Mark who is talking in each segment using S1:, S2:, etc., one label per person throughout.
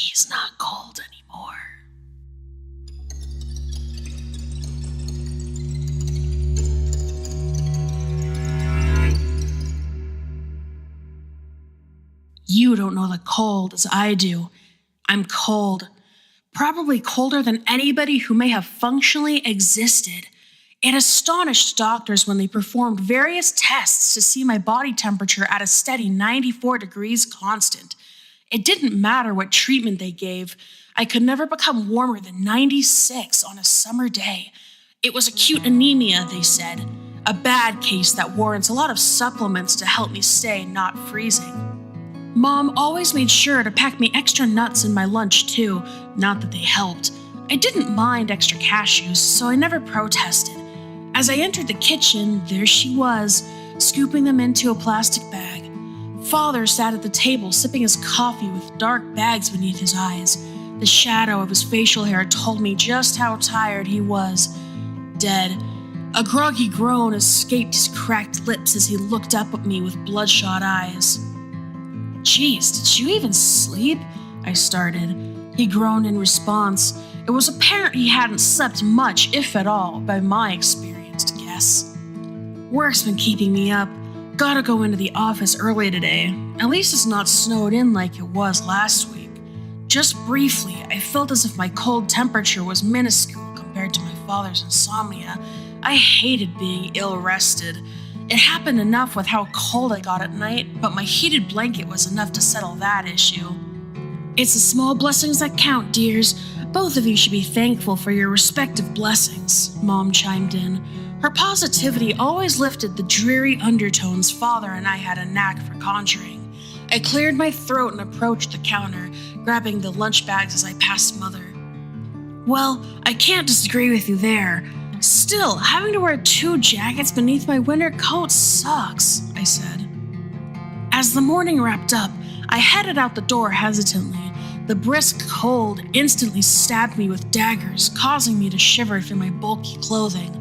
S1: He's not cold anymore. You don't know the cold as I do. I'm cold. Probably colder than anybody who may have functionally existed. It astonished doctors when they performed various tests to see my body temperature at a steady 94 degrees constant. It didn't matter what treatment they gave. I could never become warmer than 96 on a summer day. It was acute anemia, they said. A bad case that warrants a lot of supplements to help me stay not freezing. Mom always made sure to pack me extra nuts in my lunch too, not that they helped. I didn't mind extra cashews, so I never protested. As I entered the kitchen, there she was, scooping them into a plastic bag. Father sat at the table sipping his coffee with dark bags beneath his eyes. The shadow of his facial hair told me just how tired he was. Dead. A groggy groan escaped his cracked lips as he looked up at me with bloodshot eyes. "Geez, did you even sleep?" I started. He groaned in response. It was apparent he hadn't slept much, if at all, by my experienced guess. "Work's been keeping me up. Gotta go into the office early today. At least it's not snowed in like it was last week." Just briefly, I felt as if my cold temperature was minuscule compared to my father's insomnia. I hated being ill-rested. It happened enough with how cold I got at night, but my heated blanket was enough to settle that issue. "It's the small blessings that count, dears. Both of you should be thankful for your respective blessings," Mom chimed in. Her positivity always lifted the dreary undertones Father and I had a knack for conjuring. I cleared my throat and approached the counter, grabbing the lunch bags as I passed Mother. "Well, I can't disagree with you there. Still, having to wear 2 jackets beneath my winter coat sucks," I said. As the morning wrapped up, I headed out the door hesitantly. The brisk cold instantly stabbed me with daggers, causing me to shiver through my bulky clothing.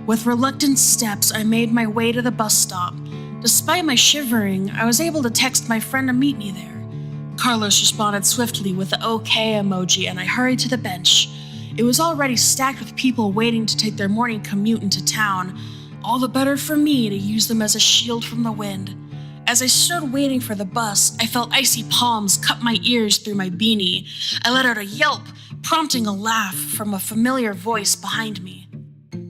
S1: With reluctant steps, I made my way to the bus stop. Despite my shivering, I was able to text my friend to meet me there. Carlos responded swiftly with the OK emoji, and I hurried to the bench. It was already stacked with people waiting to take their morning commute into town. All the better for me to use them as a shield from the wind. As I stood waiting for the bus, I felt icy palms cut my ears through my beanie. I let out a yelp, prompting a laugh from a familiar voice behind me.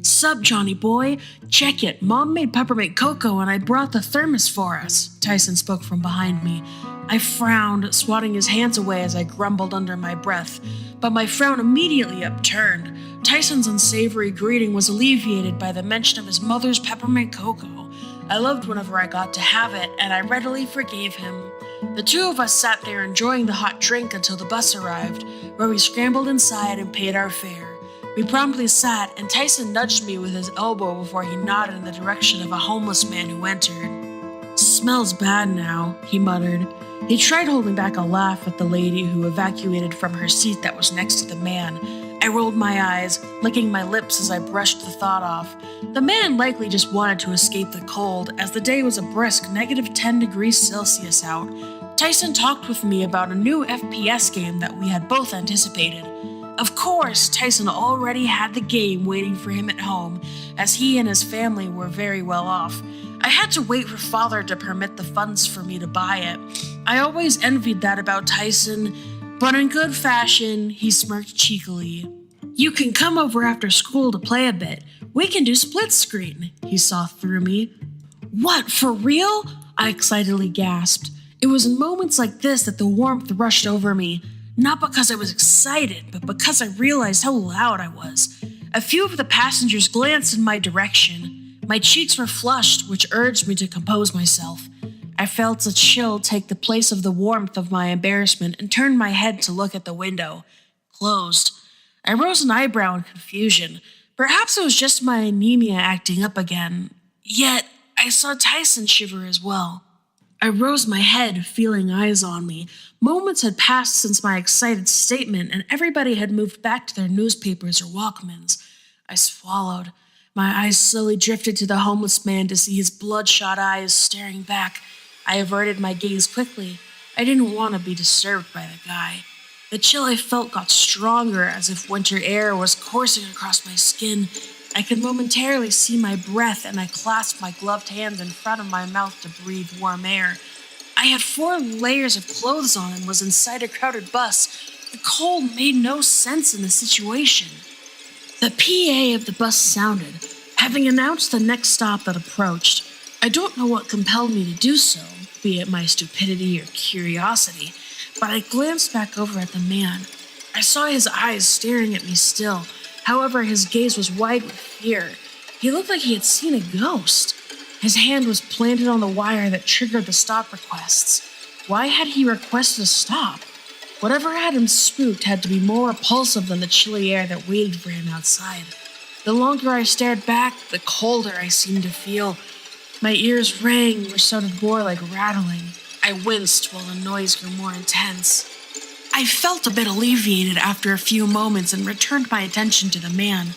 S1: "Sup, Johnny boy? Check it. Mom made peppermint cocoa and I brought the thermos for us," Tyson spoke from behind me. I frowned, swatting his hands away as I grumbled under my breath, but my frown immediately upturned. Tyson's unsavory greeting was alleviated by the mention of his mother's peppermint cocoa. I loved whenever I got to have it, and I readily forgave him. The two of us sat there enjoying the hot drink until the bus arrived, where we scrambled inside and paid our fare. We promptly sat, and Tyson nudged me with his elbow before he nodded in the direction of a homeless man who entered. "Smells bad now," he muttered. He tried holding back a laugh at the lady who evacuated from her seat that was next to the man. I rolled my eyes, licking my lips as I brushed the thought off. The man likely just wanted to escape the cold, as the day was a brisk -10 degrees Celsius out. Tyson talked with me about a new FPS game that we had both anticipated. Of course, Tyson already had the game waiting for him at home, as he and his family were very well off. I had to wait for Father to permit the funds for me to buy it. I always envied that about Tyson, but in good fashion, he smirked cheekily. "You can come over after school to play a bit. We can do split screen," he saw through me. "What, for real?" I excitedly gasped. It was in moments like this that the warmth rushed over me. Not because I was excited, but because I realized how loud I was. A few of the passengers glanced in my direction. My cheeks were flushed, which urged me to compose myself. I felt a chill take the place of the warmth of my embarrassment and turned my head to look at the window. Closed. I rose an eyebrow in confusion. Perhaps it was just my anemia acting up again. Yet, I saw Tyson shiver as well. I rose my head, feeling eyes on me. Moments had passed since my excited statement, and everybody had moved back to their newspapers or Walkmans. I swallowed. My eyes slowly drifted to the homeless man to see his bloodshot eyes staring back. I averted my gaze quickly. I didn't want to be disturbed by the guy. The chill I felt got stronger, as if winter air was coursing across my skin. I could momentarily see my breath, and I clasped my gloved hands in front of my mouth to breathe warm air. I had 4 layers of clothes on and was inside a crowded bus. The cold made no sense in the situation. The PA of the bus sounded, having announced the next stop that approached. I don't know what compelled me to do so, be it my stupidity or curiosity, but I glanced back over at the man. I saw his eyes staring at me still. However, his gaze was wide with fear. He looked like he had seen a ghost. His hand was planted on the wire that triggered the stop requests. Why had he requested a stop? Whatever had him spooked had to be more repulsive than the chilly air that waited for him outside. The longer I stared back, the colder I seemed to feel. My ears rang, which sounded more like rattling. I winced while the noise grew more intense. I felt a bit alleviated after a few moments and returned my attention to the man.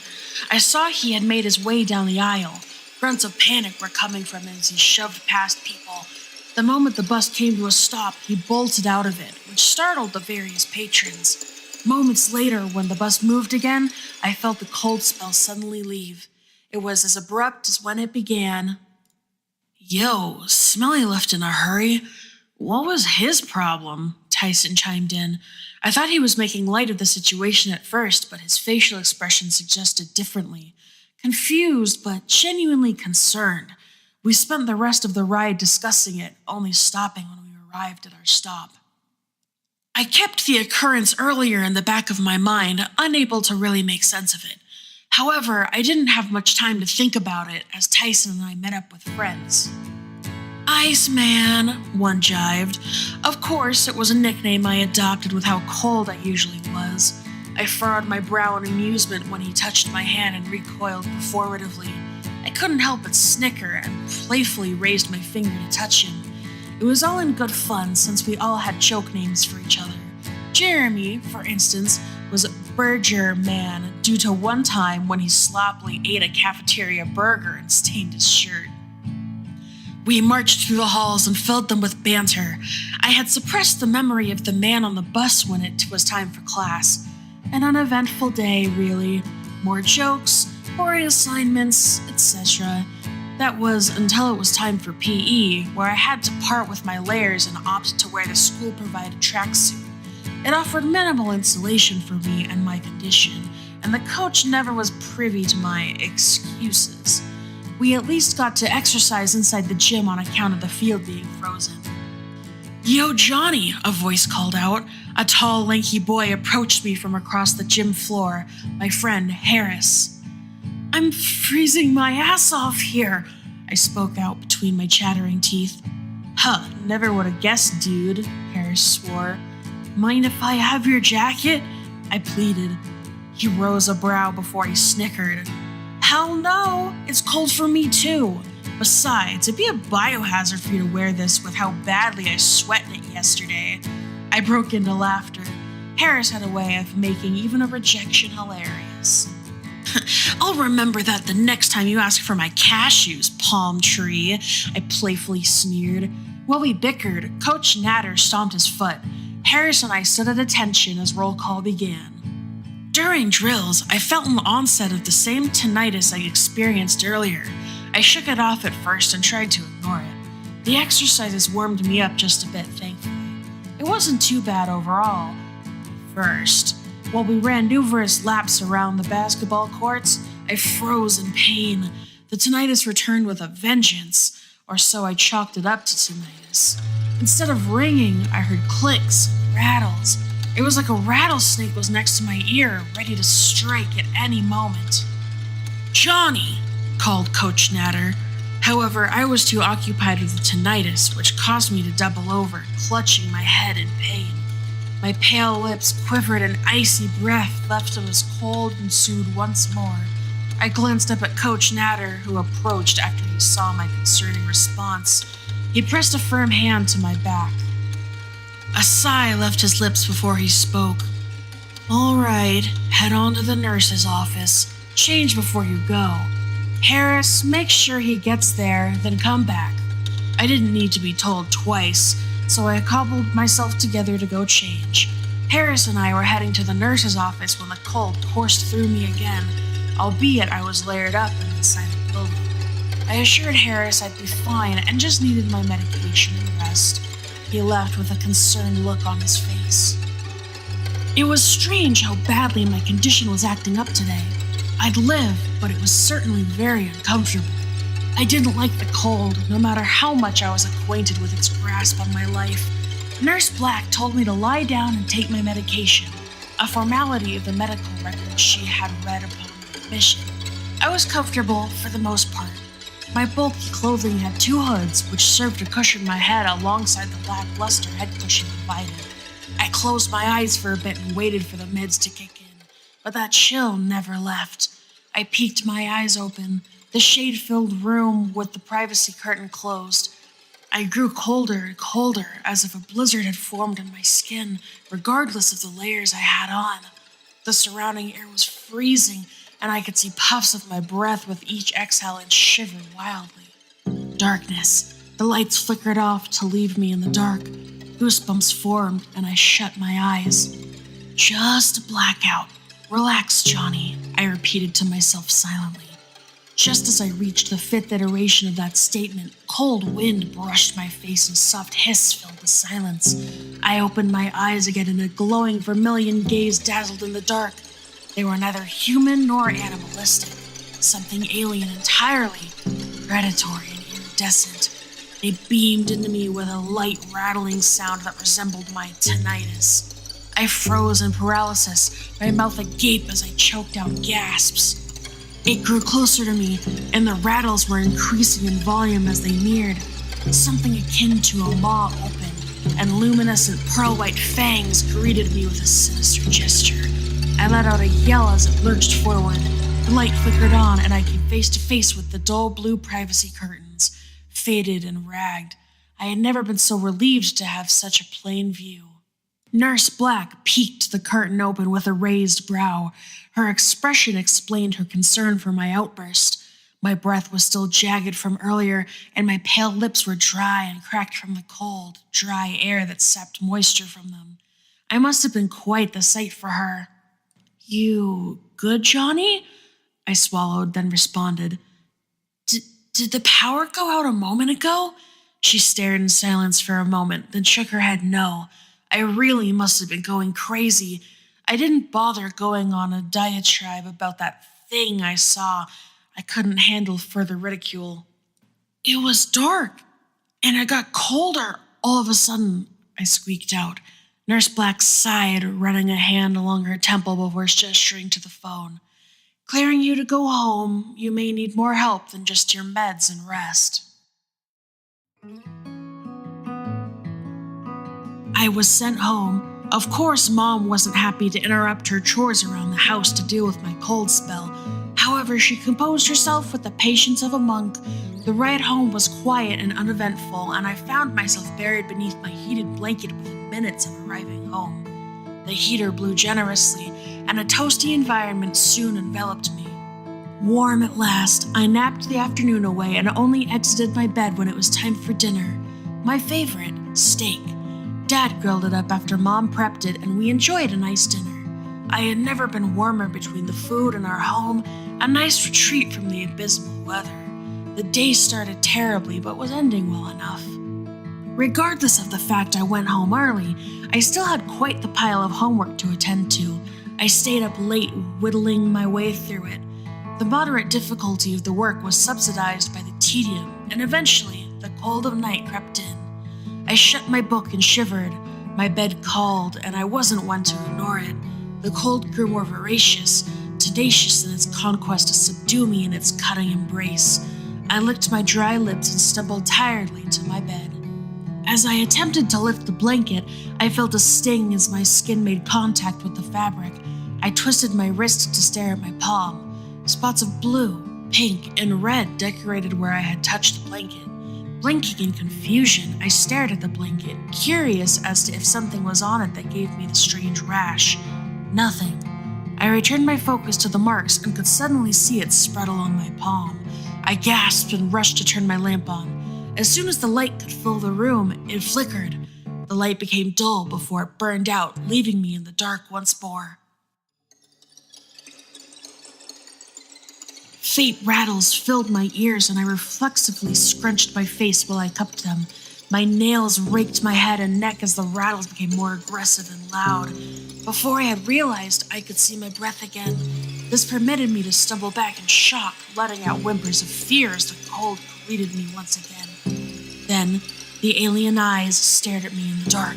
S1: I saw he had made his way down the aisle. Grunts of panic were coming from him as he shoved past people. The moment the bus came to a stop, he bolted out of it, which startled the various patrons. Moments later, when the bus moved again, I felt the cold spell suddenly leave. It was as abrupt as when it began. "Yo, Smelly left in a hurry. What was his problem?" Tyson chimed in. I thought he was making light of the situation at first, but his facial expression suggested differently. Confused, but genuinely concerned. We spent the rest of the ride discussing it, only stopping when we arrived at our stop. I kept the occurrence earlier in the back of my mind, unable to really make sense of it. However, I didn't have much time to think about it as Tyson and I met up with friends. "Iceman," one jived. Of course, it was a nickname I adopted with how cold I usually was. I furrowed my brow in amusement when he touched my hand and recoiled performatively. I couldn't help but snicker and playfully raised my finger to touch him. It was all in good fun since we all had joke names for each other. Jeremy, for instance, was Burger Man due to one time when he sloppily ate a cafeteria burger and stained his shirt. We marched through the halls and filled them with banter. I had suppressed the memory of the man on the bus when it was time for class. An uneventful day, really. More jokes, boring assignments, etc. That was until it was time for PE, where I had to part with my layers and opt to wear the school-provided tracksuit. It offered minimal insulation for me and my condition, and the coach never was privy to my excuses. We at least got to exercise inside the gym on account of the field being frozen. "Yo, Johnny," a voice called out. A tall, lanky boy approached me from across the gym floor, my friend Harris. "I'm freezing my ass off here," I spoke out between my chattering teeth. "Huh, never would have guessed, dude," Harris swore. "Mind if I have your jacket?" I pleaded. He rose a brow before he snickered. "Hell no, it's cold for me too. Besides, it'd be a biohazard for you to wear this with how badly I sweat in it yesterday." I broke into laughter. Harris had a way of making even a rejection hilarious. "I'll remember that the next time you ask for my cashews, palm tree," I playfully sneered. While we bickered, Coach Natter stomped his foot. Harris and I stood at attention as roll call began. During drills, I felt an onset of the same tinnitus I experienced earlier. I shook it off at first and tried to ignore it. The exercises warmed me up just a bit, thankfully. It wasn't too bad overall. First, while we ran numerous laps around the basketball courts, I froze in pain. The tinnitus returned with a vengeance, or so I chalked it up to tinnitus. Instead of ringing, I heard clicks, rattles. It was like a rattlesnake was next to my ear, ready to strike at any moment. "Johnny," called Coach Natter. However, I was too occupied with the tinnitus, which caused me to double over, clutching my head in pain. My pale lips quivered and icy breath left them as cold ensued once more. I glanced up at Coach Natter, who approached after he saw my concerning response. He pressed a firm hand to my back. A sigh left his lips before he spoke. "All right, head on to the nurse's office. Change before you go. Harris, make sure he gets there, then come back." I didn't need to be told twice, so I cobbled myself together to go change. Harris and I were heading to the nurse's office when the cold coursed through me again, albeit I was layered up in the side of the building. I assured Harris I'd be fine and just needed my medication and rest. He left with a concerned look on his face. It was strange how badly my condition was acting up today. I'd live, but it was certainly very uncomfortable. I didn't like the cold, no matter how much I was acquainted with its grasp on my life. Nurse Black told me to lie down and take my medication, a formality of the medical record she had read upon my admission. I was comfortable for the most part. My bulky clothing had 2 hoods, which served to cushion my head alongside the black luster head cushion provided. I closed my eyes for a bit and waited for the meds to kick in, but that chill never left. I peeked my eyes open, the shade-filled room with the privacy curtain closed. I grew colder and colder, as if a blizzard had formed on my skin, regardless of the layers I had on. The surrounding air was freezing, and I could see puffs of my breath with each exhale and shiver wildly. Darkness. The lights flickered off to leave me in the dark. Goosebumps formed, and I shut my eyes. Just a blackout. Relax, Johnny, I repeated to myself silently. Just as I reached the 5th iteration of that statement, cold wind brushed my face and soft hiss filled the silence. I opened my eyes again and a glowing vermilion gaze dazzled in the dark. They were neither human nor animalistic, something alien entirely, predatory and iridescent. They beamed into me with a light rattling sound that resembled my tinnitus. I froze in paralysis, my mouth agape as I choked out gasps. It grew closer to me, and the rattles were increasing in volume as they neared. Something akin to a maw opened, and luminescent pearl-white fangs greeted me with a sinister gesture. I let out a yell as it lurched forward. The light flickered on, and I came face to face with the dull blue privacy curtains, faded and ragged. I had never been so relieved to have such a plain view. Nurse Black peeked the curtain open with a raised brow. Her expression explained her concern for my outburst. My breath was still jagged from earlier, and my pale lips were dry and cracked from the cold, dry air that sapped moisture from them. I must have been quite the sight for her. You good, Johnny? I swallowed, then responded. Did the power go out a moment ago? She stared in silence for a moment, then shook her head no. I really must have been going crazy. I didn't bother going on a diatribe about that thing I saw. I couldn't handle further ridicule. It was dark, and it got colder all of a sudden, I squeaked out. Nurse Black sighed, running a hand along her temple before gesturing to the phone. Clearing you to go home, you may need more help than just your meds and rest. I was sent home. Of course, Mom wasn't happy to interrupt her chores around the house to deal with my cold spell. However, she composed herself with the patience of a monk. The ride home was quiet and uneventful, and I found myself buried beneath my heated blanket within minutes of arriving home. The heater blew generously, and a toasty environment soon enveloped me. Warm at last, I napped the afternoon away and only exited my bed when it was time for dinner. My favorite, steak. Dad grilled it up after Mom prepped it, and we enjoyed a nice dinner. I had never been warmer between the food and our home, a nice retreat from the abysmal weather. The day started terribly, but was ending well enough. Regardless of the fact I went home early, I still had quite the pile of homework to attend to. I stayed up late, whittling my way through it. The moderate difficulty of the work was subsidized by the tedium, and eventually the cold of night crept in. I shut my book and shivered. My bed called, and I wasn't one to ignore it. The cold grew more voracious, tenacious in its conquest to subdue me in its cutting embrace. I licked my dry lips and stumbled tiredly to my bed. As I attempted to lift the blanket, I felt a sting as my skin made contact with the fabric. I twisted my wrist to stare at my palm. Spots of blue, pink, and red decorated where I had touched the blanket. Blinking in confusion, I stared at the blanket, curious as to if something was on it that gave me the strange rash. Nothing. I returned my focus to the marks and could suddenly see it spread along my palm. I gasped and rushed to turn my lamp on. As soon as the light could fill the room, it flickered. The light became dull before it burned out, leaving me in the dark once more. Faint rattles filled my ears, and I reflexively scrunched my face while I cupped them. My nails raked my head and neck as the rattles became more aggressive and loud. Before I had realized, I could see my breath again. This permitted me to stumble back in shock, letting out whimpers of fear as the cold greeted me once again. Then, the alien eyes stared at me in the dark.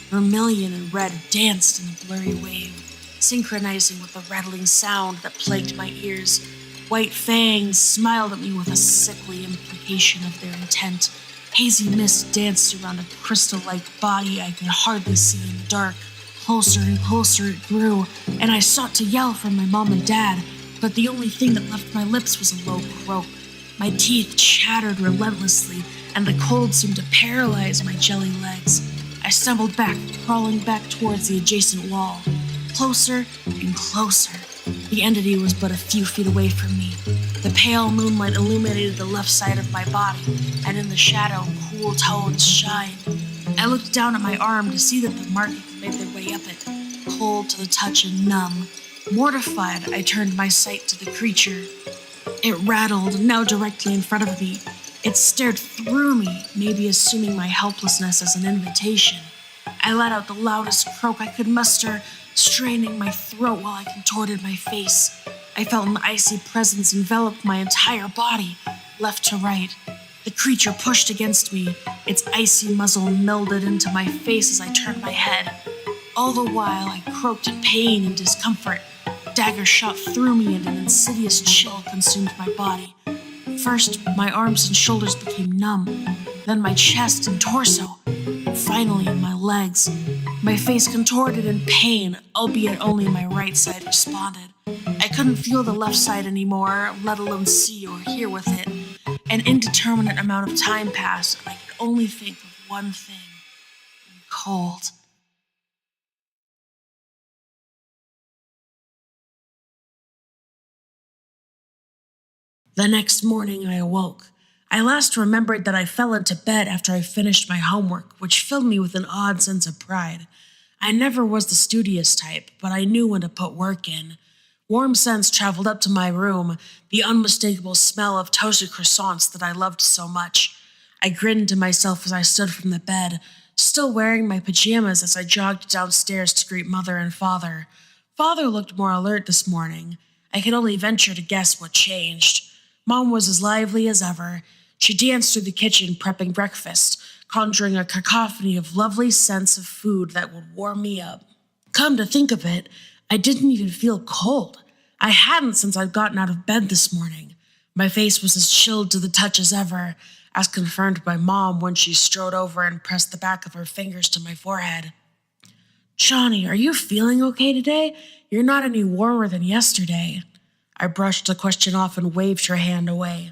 S1: Vermilion and red danced in a blurry wave, synchronizing with the rattling sound that plagued my ears. White fangs smiled at me with a sickly implication of their intent. Hazy mist danced around a crystal-like body I could hardly see in the dark. Closer and closer it grew, and I sought to yell for my mom and dad, but the only thing that left my lips was a low croak. My teeth chattered relentlessly, and the cold seemed to paralyze my jelly legs. I stumbled back, crawling back towards the adjacent wall. Closer and closer. The entity was but a few feet away from me. The pale moonlight illuminated the left side of my body, and in the shadow, cool tones shined. I looked down at my arm to see that the markings made their way up it, cold to the touch and numb. Mortified, I turned my sight to the creature. It rattled, now directly in front of me. It stared through me, maybe assuming my helplessness as an invitation. I let out the loudest croak I could muster, straining my throat while I contorted my face. I felt an icy presence envelop my entire body, left to right. The creature pushed against me, its icy muzzle melded into my face as I turned my head. All the while, I croaked in pain and discomfort. Dagger shot through me and an insidious chill consumed my body. First, my arms and shoulders became numb, then my chest and torso, and finally my legs. My face contorted in pain, albeit only my right side responded. I couldn't feel the left side anymore, let alone see or hear with it. An indeterminate amount of time passed, and I could only think of one thing: cold. The next morning I awoke. I last remembered that I fell into bed after I finished my homework, which filled me with an odd sense of pride. I never was the studious type, but I knew when to put work in. Warm scents traveled up to my room, the unmistakable smell of toasted croissants that I loved so much. I grinned to myself as I stood from the bed, still wearing my pajamas as I jogged downstairs to greet Mother and Father. Father looked more alert this morning. I could only venture to guess what changed. Mom was as lively as ever. She danced through the kitchen prepping breakfast, conjuring a cacophony of lovely scents of food that would warm me up. Come to think of it, I didn't even feel cold. I hadn't since I'd gotten out of bed this morning. My face was as chilled to the touch as ever, as confirmed by Mom when she strode over and pressed the back of her fingers to my forehead. "Johnny, are you feeling okay today? You're not any warmer than yesterday." I brushed the question off and waved her hand away.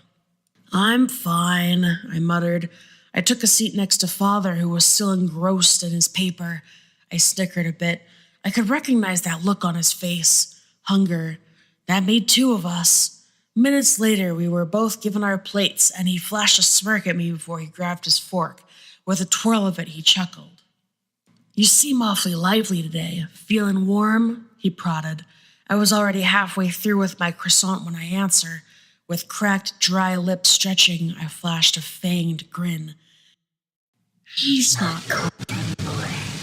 S1: "I'm fine," I muttered. I took a seat next to Father, who was still engrossed in his paper. I snickered a bit. I could recognize that look on his face. Hunger. That made two of us. Minutes later, we were both given our plates, and he flashed a smirk at me before he grabbed his fork. With a twirl of it, he chuckled. "You seem awfully lively today. Feeling warm?" he prodded. I was already halfway through with my croissant when I answered. With cracked, dry lips stretching, I flashed a fanged grin. "He's not cold, boy."